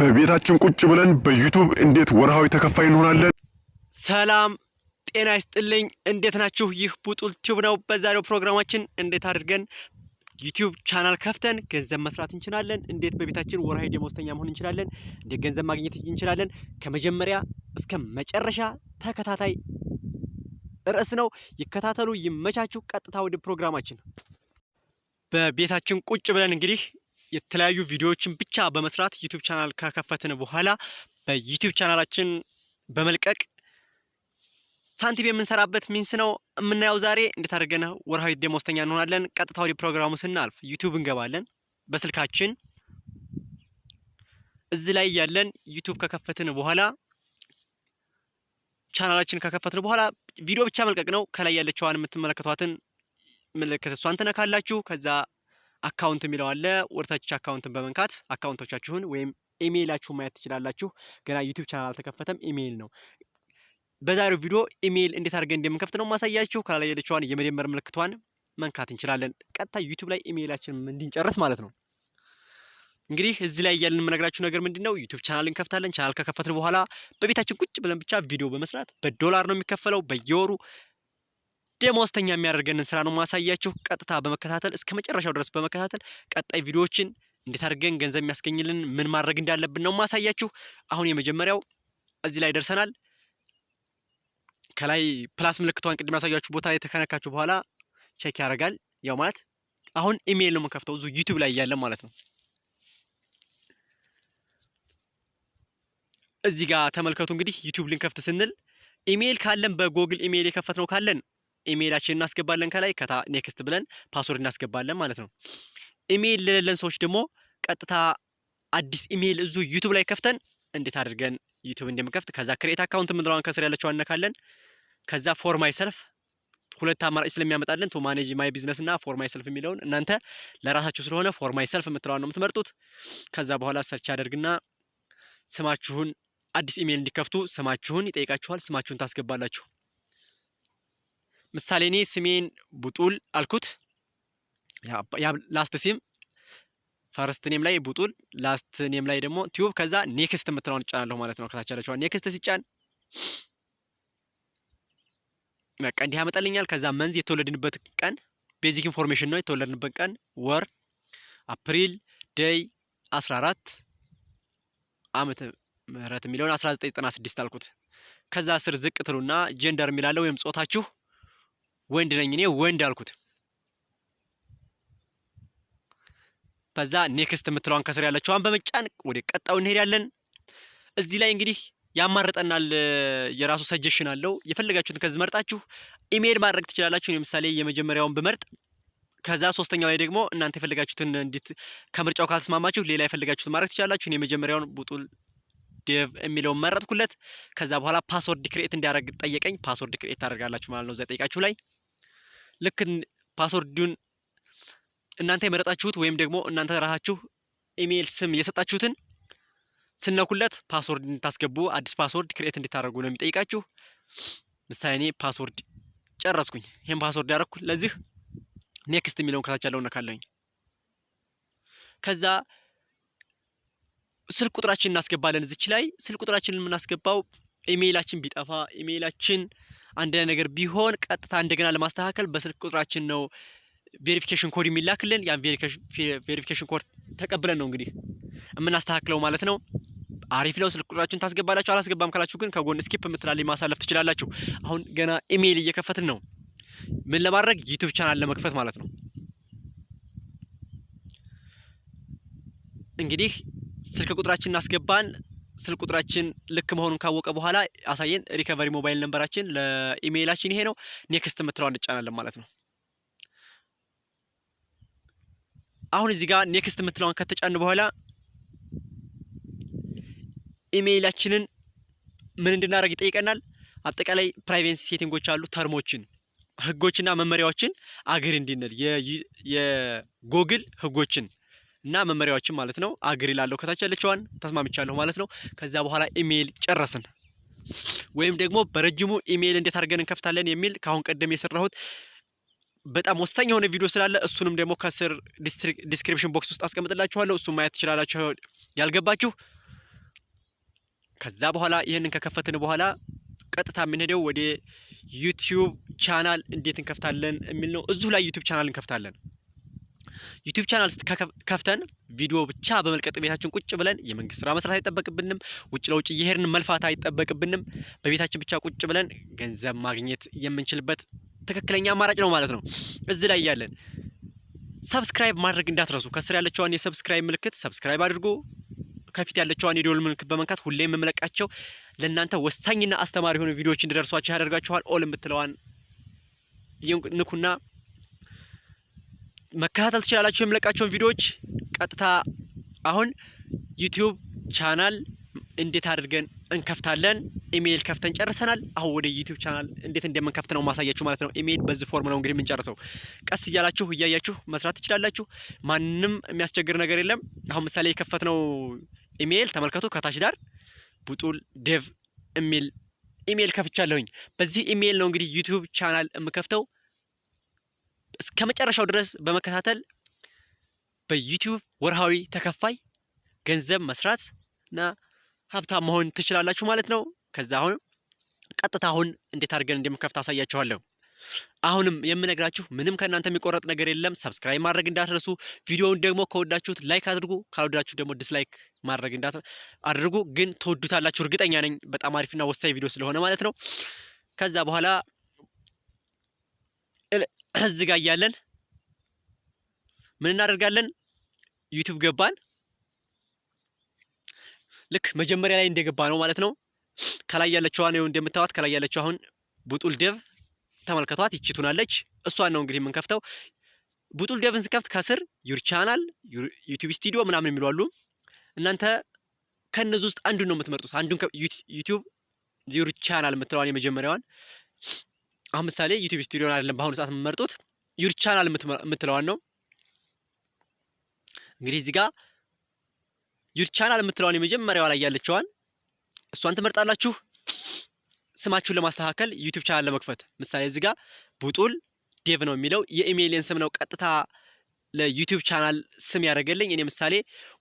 በቤታችን ቁጭ ብለን በዩቱብ እንዴት ወረሀዊ ተከፋይ እንሆናለን? ሰላም ጤና ይስጥልኝ። እንዴት ናችሁ? ይህ ቡጡል ቲዩብ ነው። በዛሬው ፕሮግራማችን እንዴት አድርገን ዩቲዩብ ቻናል ከፍተን ገንዘብ መስራት እንችላለን፣ እንዴት በቤታችን ወርሃዊ ደመወዝተኛ መሆን እንችላለን፣ እንዴት ገንዘብ ማግኘት እንችላለን። ከመጀመሪያ እስከ መጨረሻ ተከታታይ ርዕስ ነው። ይከታተሉ፣ ይመቻችሁ። ቀጥታ ወደ ፕሮግራማችን። በቤታችን ቁጭ ብለን እንግዲህ የተለያዩ ቪዲዮዎችን ብቻ በመስራት ዩቲዩብ ቻናል ከከፈትን በኋላ በዩቲዩብ ቻናላችን በመልቀቅ ሳንቲም የምንሰራበት ሚንስ ነው የምናየው ዛሬ። እንዴት አድርገን ወርሃዊ ደመወዝተኛ እንሆናለን። ቀጥታ ወደ ፕሮግራሙ ስናልፍ ዩቲዩብ እንገባለን በስልካችን። እዚህ ላይ ያለን ዩቲዩብ ከከፈትን በኋላ ቻናላችን ከከፈትን በኋላ ቪዲዮ ብቻ መልቀቅ ነው። ከላይ ያለችዋን የምትመለከቷትን ምልክት እሷን ትነካላችሁ። ከዛ አካውንት የሚለው አለ። ወርታች አካውንትን በመንካት አካውንቶቻችሁን ወይም ኢሜይላችሁን ማየት ትችላላችሁ። ገና ዩቲዩብ ቻናል አልተከፈተም፣ ኢሜይል ነው። በዛሬው ቪዲዮ ኢሜይል እንዴት አድርገን እንደምንከፍት ነው ማሳያችሁ። ከላይ ያለችዋን የመደመር ምልክቷን መንካት እንችላለን። ቀጥታ ዩቲዩብ ላይ ኢሜይላችንን እንድንጨርስ ማለት ነው። እንግዲህ እዚህ ላይ ያለን የምነግራችሁ ነገር ምንድነው? ዩቲዩብ ቻናል እንከፍታለን። ቻናል ከከፈትን በኋላ በቤታችን ቁጭ ብለን ብቻ ቪዲዮ በመስራት በዶላር ነው የሚከፈለው። በየወሩ ደመወዝተኛ የሚያደርገንን ስራ ነው ማሳያችሁ። ቀጥታ በመከታተል እስከ መጨረሻው ድረስ በመከታተል ቀጣይ ቪዲዮዎችን እንዴት አድርገን ገንዘብ የሚያስገኝልን ምን ማድረግ እንዳለብን ነው ማሳያችሁ። አሁን የመጀመሪያው እዚህ ላይ ደርሰናል። ከላይ ፕላስ ምልክቷን ቅድም ያሳያችሁ ቦታ ላይ ተከነካችሁ በኋላ ቼክ ያደርጋል። ያው ማለት አሁን ኢሜይል ነው የምንከፍተው እዚሁ ዩቲዩብ ላይ ያለን ማለት ነው። እዚህ ጋር ተመልከቱ። እንግዲህ ዩቲዩብ ልንከፍት ስንል ኢሜይል ካለን በጎግል ኢሜይል የከፈትነው ካለን ኢሜይላችንን እናስገባለን። ከላይ ኔክስት ብለን ፓስወርድ እናስገባለን ማለት ነው። ኢሜይል ለሌለን ሰዎች ደግሞ ቀጥታ አዲስ ኢሜይል እዚሁ ዩቲዩብ ላይ ከፍተን እንዴት አድርገን ዩቲዩብ እንደምንከፍት ከዛ ክሬት አካውንት የምንለዋን ከስር ያለችው አነካለን። ከዛ ፎር ማይ ሰልፍ ሁለት አማራጭ ስለሚያመጣልን ቱ ማኔጅ ማይ ቢዝነስ እና ፎር ማይ ሰልፍ የሚለውን እናንተ ለራሳችሁ ስለሆነ ፎር ማይ ሰልፍ የምትለዋን ነው የምትመርጡት። ከዛ በኋላ ሰርች ያደርግና ስማችሁን አዲስ ኢሜይል እንዲከፍቱ ስማችሁን ይጠይቃችኋል። ስማችሁን ታስገባላችሁ። ምሳሌ እኔ ስሜን ቡጡል አልኩት። ያ ላስት ሲም ፈርስት ኔም ላይ ቡጡል፣ ላስት ኔም ላይ ደግሞ ቲዩብ። ከዛ ኔክስት የምትለውን እጫናለሁ ማለት ነው። ከታች ያለችው ኔክስት ሲጫን በቃ እንዲህ ያመጣልኛል። ከዛ መንዝ የተወለድንበት ቀን ቤዚክ ኢንፎርሜሽን ነው። የተወለድንበት ቀን ወር አፕሪል ዴይ 14 ዓመተ ምህረት የሚለውን 1996 አልኩት። ከዛ ስር ዝቅ ትሉና ጀንደር የሚላለው ወይም ጾታችሁ ወንድ ነኝ እኔ ወንድ አልኩት። ከዛ ኔክስት የምትለዋን ከስር ያለችዋን በመጫን ወደ ቀጣው እንሄዳለን። እዚህ ላይ እንግዲህ ያማርጠናል። የራሱ ሰጀሽን አለው። የፈለጋችሁትን ከዚህ መርጣችሁ ኢሜይል ማድረግ ትችላላችሁ። ለምሳሌ የመጀመሪያውን ብመርጥ ከዛ ሶስተኛው ላይ ደግሞ እናንተ የፈለጋችሁትን እንዴት ከምርጫው ካልተስማማችሁ ሌላ የፈለጋችሁትን ማድረግ ትችላላችሁ። እኔ የመጀመሪያውን ቡጡል ዴቭ የሚለውን መረጥኩለት። ከዛ በኋላ ፓስወርድ ክሬት እንዲያደርግ ጠየቀኝ። ፓስወርድ ክሬት ታደርጋላችሁ ማለት ነው። እዛ ጠይቃችሁ ላይ ልክ ፓስወርዱን እናንተ የመረጣችሁት ወይም ደግሞ እናንተ ራሳችሁ ኢሜይል ስም የሰጣችሁትን ስነኩለት ፓስወርድ እንድታስገቡ አዲስ ፓስወርድ ክሬት እንድታደርጉ ነው የሚጠይቃችሁ። ምሳሌ እኔ ፓስወርድ ጨረስኩኝ። ይሄን ፓስወርድ ያደረኩ ለዚህ ኔክስት የሚለውን ከታች ያለውን ነካለሁኝ። ከዛ ስልክ ቁጥራችንን እናስገባለን። እዚች ላይ ስልክ ቁጥራችንን የምናስገባው ኢሜይላችን ቢጠፋ ኢሜይላችን አንድ ነገር ቢሆን ቀጥታ እንደገና ለማስተካከል በስልክ ቁጥራችን ነው ቬሪፊኬሽን ኮድ የሚላክልን። ያን ቬሪፊኬሽን ኮድ ተቀብለን ነው እንግዲህ የምናስተካክለው ማለት ነው። አሪፍ ነው። ስልክ ቁጥራችሁን ታስገባላችሁ። አላስገባም ካላችሁ ግን ከጎን ስኪፕ የምትላለኝ ማሳለፍ ትችላላችሁ። አሁን ገና ኢሜይል እየከፈትን ነው። ምን ለማድረግ ዩቲዩብ ቻናል ለመክፈት ማለት ነው። እንግዲህ ስልክ ቁጥራችን እናስገባን። ስልክ ቁጥራችን ልክ መሆኑን ካወቀ በኋላ አሳየን። ሪከቨሪ ሞባይል ነምበራችን ለኢሜይላችን ይሄ ነው። ኔክስት የምትለዋን እንጫናለን ማለት ነው። አሁን እዚህ ጋር ኔክስት የምትለዋን ከተጫን በኋላ ኢሜይላችንን ምን እንድናደርግ ይጠይቀናል። አጠቃላይ ፕራይቬሲ ሴቲንጎች አሉ። ተርሞችን፣ ህጎችና መመሪያዎችን አግሪ እንድንል የጎግል ህጎችን እና መመሪያዎችን ማለት ነው አግሪ ላለው ከታች ያለችዋን ተስማምቻለሁ ማለት ነው። ከዛ በኋላ ኢሜይል ጨረስን። ወይም ደግሞ በረጅሙ ኢሜይል እንዴት አድርገን እንከፍታለን የሚል ካሁን ቀደም የሰራሁት በጣም ወሳኝ የሆነ ቪዲዮ ስላለ እሱንም ደግሞ ከስር ዲስክሪፕሽን ቦክስ ውስጥ አስቀምጥላችኋለሁ። እሱ ማየት ትችላላችሁ ያልገባችሁ። ከዛ በኋላ ይሄንን ከከፈትን በኋላ ቀጥታ የምንሄደው ወደ ዩቲዩብ ቻናል እንዴት እንከፍታለን የሚል ነው። እዚሁ ላይ ዩቲዩብ ቻናል እንከፍታለን። ዩቲዩብ ቻናል ከፍተን ቪዲዮ ብቻ በመልቀጥ ቤታችን ቁጭ ብለን የመንግስት ስራ መስራት አይጠበቅብንም። ውጭ ለውጭ እየሄድን መልፋት አይጠበቅብንም። በቤታችን ብቻ ቁጭ ብለን ገንዘብ ማግኘት የምንችልበት ትክክለኛ አማራጭ ነው ማለት ነው። እዚህ ላይ ያለን ሰብስክራይብ ማድረግ እንዳትረሱ። ከስር ያለችዋን የሰብስክራይብ ምልክት ሰብስክራይብ አድርጉ። ከፊት ያለችዋን የደወል ምልክት በመንካት ሁሌም የምለቃቸው ለእናንተ ወሳኝና አስተማሪ የሆኑ ቪዲዮዎች እንዲደርሷችሁ ያደርጋችኋል። ኦል የምትለዋን ንኩና መከታተል ትችላላችሁ የምለቃቸውን ቪዲዮዎች። ቀጥታ አሁን ዩቲዩብ ቻናል እንዴት አድርገን እንከፍታለን። ኢሜይል ከፍተን ጨርሰናል። አሁን ወደ ዩቲዩብ ቻናል እንዴት እንደምንከፍት ነው ማሳያችሁ ማለት ነው። ኢሜይል በዚህ ፎርም ነው እንግዲህ የምንጨርሰው። ቀስ እያላችሁ እያያችሁ መስራት ትችላላችሁ። ማንንም የሚያስቸግር ነገር የለም። አሁን ምሳሌ የከፈትነው ኢሜይል ተመልከቱ። ከታች ዳር ቡጡል ዴቭ የሚል ኢሜይል ከፍቻለሁኝ። በዚህ ኢሜይል ነው እንግዲህ ዩቲዩብ ቻናል የምከፍተው። እስከ መጨረሻው ድረስ በመከታተል በዩቲዩብ ወርሃዊ ተከፋይ ገንዘብ መስራት እና ሀብታም መሆን ትችላላችሁ ማለት ነው። ከዛ አሁን ቀጥታ አሁን እንዴት አድርገን እንደምከፍት አሳያችኋለሁ። አሁንም የምነግራችሁ ምንም ከእናንተ የሚቆረጥ ነገር የለም። ሰብስክራይብ ማድረግ እንዳትረሱ። ቪዲዮውን ደግሞ ከወዳችሁት ላይክ አድርጉ፣ ካልወዳችሁ ደግሞ ዲስላይክ ማድረግ አድርጉ። ግን ትወዱታላችሁ እርግጠኛ ነኝ። በጣም አሪፍና ወሳኝ ቪዲዮ ስለሆነ ማለት ነው። ከዛ በኋላ እዚህ ጋር እያለን ምን እናደርጋለን? ዩቲዩብ ገባን። ልክ መጀመሪያ ላይ እንደገባ ነው ማለት ነው። ከላይ ያለችው ነው እንደምታዋት። ከላይ ያለችው አሁን ቡጡል ዴቭ ተመልከቷት። ይችቱናለች። እሷን ነው እንግዲህ የምንከፍተው። ቡጡል ዴቭን ስከፍት ከስር ዩር ቻናል፣ ዩቲዩብ ስቱዲዮ ምናምን የሚሉ አሉ። እናንተ ከነዚህ ውስጥ አንዱን ነው የምትመርጡት። አንዱን ዩቲዩብ ዩር ቻናል የምትለዋን የመጀመሪያዋን። አሁን ምሳሌ ዩቲዩብ ስቱዲዮን አይደለም በአሁኑ ሰዓት የምትመርጡት፣ ዩር ቻናል የምትለዋን ነው። እንግዲህ እዚህ ጋር ዩር ቻናል የምትለዋን የመጀመሪያዋ ላይ ያለችዋን እሷን ትመርጣላችሁ። ስማችሁን ለማስተካከል ዩቲዩብ ቻናል ለመክፈት ምሳሌ እዚህ ጋር ቡጡል ዴቭ ነው የሚለው የኢሜይልን ስም ነው ቀጥታ ለዩቲዩብ ቻናል ስም ያደርገልኝ። እኔ ምሳሌ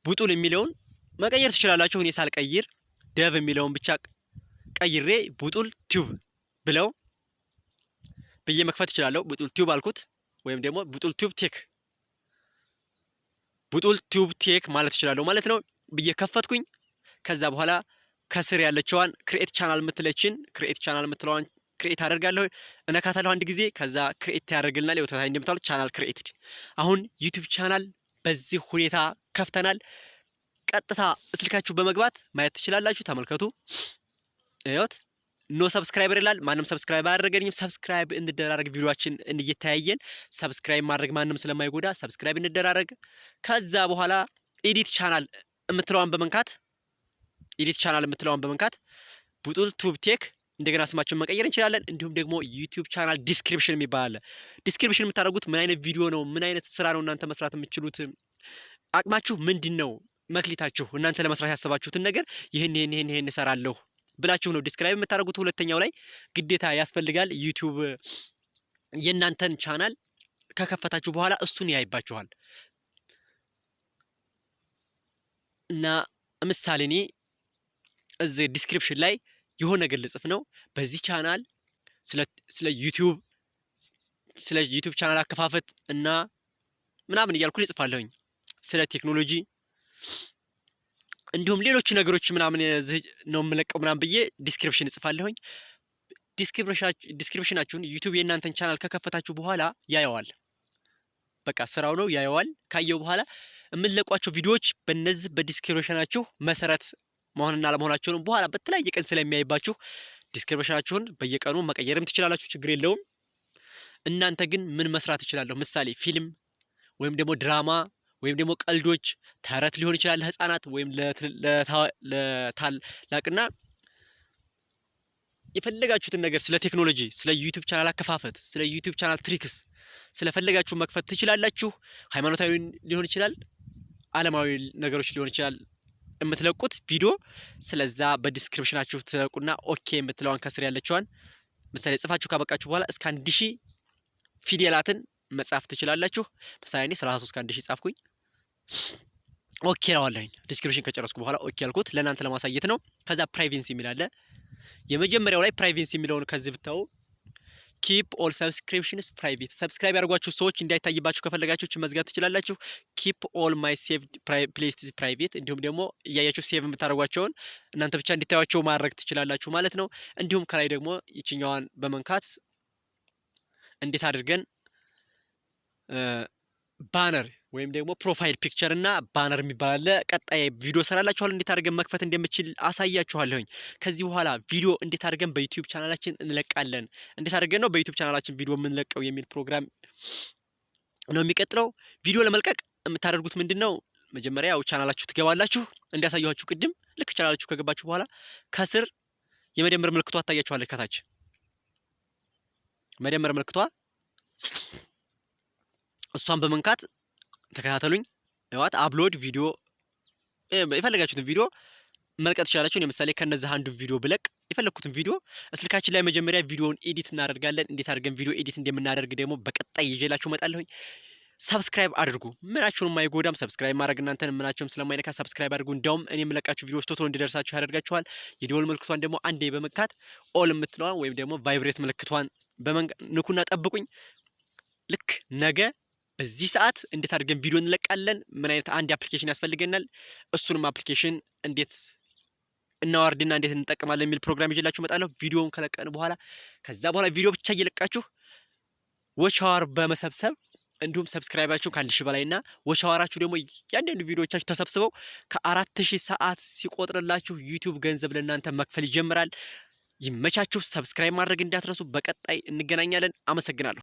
ቡጡል የሚለውን መቀየር ትችላላችሁ። እኔ ሳልቀይር ዴቭ የሚለውን ብቻ ቀይሬ ቡጡል ቲዩብ ብለው ብዬ መክፈት እችላለሁ። ቡጡል ቲዩብ አልኩት፣ ወይም ደግሞ ቡጡል ቲዩብ ቴክ፣ ቡጡል ቲዩብ ቴክ ማለት እችላለሁ ማለት ነው ብዬ ከፈትኩኝ። ከዛ በኋላ ከስር ያለችዋን ክሬኤት ቻናል የምትለችን ክሬኤት ቻናል የምትለዋን ክሬኤት አደርጋለሁ፣ እነካታለሁ አንድ ጊዜ። ከዛ ክሬኤት ያደርግልናል። የወታታይ እንደምታውቁት ቻናል ክሬኤትድ። አሁን ዩቲዩብ ቻናል በዚህ ሁኔታ ከፍተናል። ቀጥታ ስልካችሁ በመግባት ማየት ትችላላችሁ። ተመልከቱ፣ እዩት። ኖ ሰብስክራይበር ይላል። ማንም ሰብስክራይብ አያደርገኝም። ሰብስክራይብ እንደራረግ፣ ቪዲዮአችን እንየተያየን ሰብስክራይብ ማድረግ ማንም ስለማይጎዳ ሰብስክራይብ እንደራረግ። ከዛ በኋላ ኤዲት ቻናል የምትለዋን በመንካት ኤዲት ቻናል የምትለዋን በመንካት ቡጡል ቲዩብ ቴክ እንደገና ስማችሁን መቀየር እንችላለን። እንዲሁም ደግሞ ዩቲዩብ ቻናል ዲስክሪፕሽን የሚባል አለ። ዲስክሪፕሽን የምታደርጉት ምን አይነት ቪዲዮ ነው፣ ምን አይነት ስራ ነው እናንተ መስራት የምትችሉት፣ አቅማችሁ ምንድነው፣ መክሊታችሁ እናንተ ለመስራት ያሰባችሁትን ነገር ይሄን እሰራለሁ ብላችሁ ነው ዲስክራይብ የምታደርጉት። ሁለተኛው ላይ ግዴታ ያስፈልጋል። ዩቲዩብ የእናንተን ቻናል ከከፈታችሁ በኋላ እሱን ያይባችኋል። እና ምሳሌ እኔ እዚህ ዲስክሪፕሽን ላይ የሆነ ነገር ልጽፍ ነው። በዚህ ቻናል ስለ ዩቲዩብ ቻናል አከፋፈት እና ምናምን እያልኩ ልጽፋለሁኝ። ስለ ቴክኖሎጂ እንዲሁም ሌሎች ነገሮች ምናምን ነው የምለቀው ምናምን ብዬ ዲስክሪፕሽን እጽፋለሁኝ። ዲስክሪፕሽናችሁን ዩቲዩብ የእናንተን ቻናል ከከፈታችሁ በኋላ ያየዋል። በቃ ስራው ነው ያየዋል። ካየው በኋላ የምንለቋቸው ቪዲዮዎች በእነዚህ በዲስክሪፕሽናችሁ መሰረት መሆንና አለመሆናቸውን በኋላ በተለያየ ቀን ስለሚያይባችሁ ዲስክሪፕሽናችሁን በየቀኑ መቀየርም ትችላላችሁ፣ ችግር የለውም። እናንተ ግን ምን መስራት ትችላለሁ? ምሳሌ ፊልም ወይም ደግሞ ድራማ ወይም ደግሞ ቀልዶች፣ ተረት ሊሆን ይችላል ለህፃናት ወይም ለታላቅና የፈለጋችሁትን ነገር ስለ ቴክኖሎጂ፣ ስለ ዩቲዩብ ቻናል አከፋፈት፣ ስለ ዩቲዩብ ቻናል ትሪክስ ስለፈለጋችሁ መክፈት ትችላላችሁ። ሃይማኖታዊ ሊሆን ይችላል፣ ዓለማዊ ነገሮች ሊሆን ይችላል የምትለቁት ቪዲዮ። ስለዛ በዲስክሪፕሽናችሁ ትለቁና ኦኬ የምትለዋን ከስር ያለችዋን ምሳሌ ጽፋችሁ ካበቃችሁ በኋላ እስከ 1000 ፊደላትን መጻፍ ትችላላችሁ። ምሳሌ እኔ 33 ከ1000 ጻፍኩኝ። ኦኬ አለኝ። ዲስክሪፕሽን ከጨረስኩ በኋላ ኦኬ አልኩት። ለእናንተ ለማሳየት ነው። ከዛ ፕራይቬሲ የሚል አለ። የመጀመሪያው ላይ ፕራይቬሲ የሚለውን ከዚህ ብታው ኪፕ ኦል ሰብስክሪፕሽንስ ፕራይቬት፣ ሰብስክራይብ ያደርጓችሁ ሰዎች እንዳይታይባችሁ ከፈለጋችሁ መዝጋት ትችላላችሁ። ኪፕ ኦል ማይ ሴቭድ ፕሌሊስት ፕራይቬት፣ እንዲሁም ደግሞ እያያችሁ ሴቭ የምታደርጓቸውን እናንተ ብቻ እንዲታዩዋቸው ማድረግ ትችላላችሁ ማለት ነው። እንዲሁም ከላይ ደግሞ ይችኛዋን በመንካት እንዴት አድርገን ባነር ወይም ደግሞ ፕሮፋይል ፒክቸር እና ባነር የሚባል አለ። ቀጣይ ቪዲዮ ሰራላችኋል እንዴት አድርገን መክፈት እንደምችል አሳያችኋለሁኝ። ከዚህ በኋላ ቪዲዮ እንዴት አድርገን በዩቲዩብ ቻናላችን እንለቃለን፣ እንዴት አድርገን ነው በዩቲዩብ ቻናላችን ቪዲዮ የምንለቀው የሚል ፕሮግራም ነው የሚቀጥለው። ቪዲዮ ለመልቀቅ የምታደርጉት ምንድነው? መጀመሪያ ያው ቻናላችሁ ትገባላችሁ እንዳሳያችሁ ቅድም። ልክ ቻናላችሁ ከገባችሁ በኋላ ከስር የመደመር ምልክቷ ታያችኋለች። ከታች መደመር ምልክቷ እሷን በመንካት ተከታተሉኝ። እዋት አፕሎድ ቪዲዮ የፈለጋችሁትን ቪዲዮ መልቀቅ ትችላላችሁ። ለምሳሌ ከነዚህ አንዱን ቪዲዮ ብለቅ የፈለኩትን ቪዲዮ ስልካችን ላይ መጀመሪያ ቪዲዮውን ኤዲት እናደርጋለን። እንዴት አድርገን ቪዲዮ ኤዲት እንደምናደርግ ደግሞ በቀጣይ ይዤላችሁ እመጣለሁኝ። ሰብስክራይብ አድርጉ። ምናችሁንም አይጎዳም። ሰብስክራይብ ማድረግ እናንተን ምናችሁም ስለማይነካ ሰብስክራይብ አድርጉ። እንዳውም እኔ የምለቃችሁ ቪዲዮዎች ቶሎ እንዲደርሳችሁ ያደርጋችኋል። የደወል ምልክቷን ደግሞ አንዴ በመካት ኦል የምትለዋን ወይም ደግሞ ቫይብሬት ምልክቷን ንኩና ጠብቁኝ። ልክ ነገ በዚህ ሰዓት እንዴት አድርገን ቪዲዮ እንለቃለን፣ ምን አይነት አንድ አፕሊኬሽን ያስፈልገናል፣ እሱንም አፕሊኬሽን እንዴት እናወርድና እንዴት እንጠቀማለን የሚል ፕሮግራም ይዤላችሁ እመጣለሁ። ቪዲዮውን ከለቀን በኋላ ከዛ በኋላ ቪዲዮ ብቻ እየለቃችሁ ዎች አወር በመሰብሰብ እንዲሁም ሰብስክራይባችሁ ከ1000 በላይና ዎች አወራችሁ ደግሞ ያንዳንዱ ቪዲዮዎቻችሁ ተሰብስበው ከ4000 ሰዓት ሲቆጥርላችሁ ዩቲዩብ ገንዘብ ለእናንተ መክፈል ይጀምራል። ይመቻችሁ። ሰብስክራይብ ማድረግ እንዳትረሱ። በቀጣይ እንገናኛለን። አመሰግናለሁ።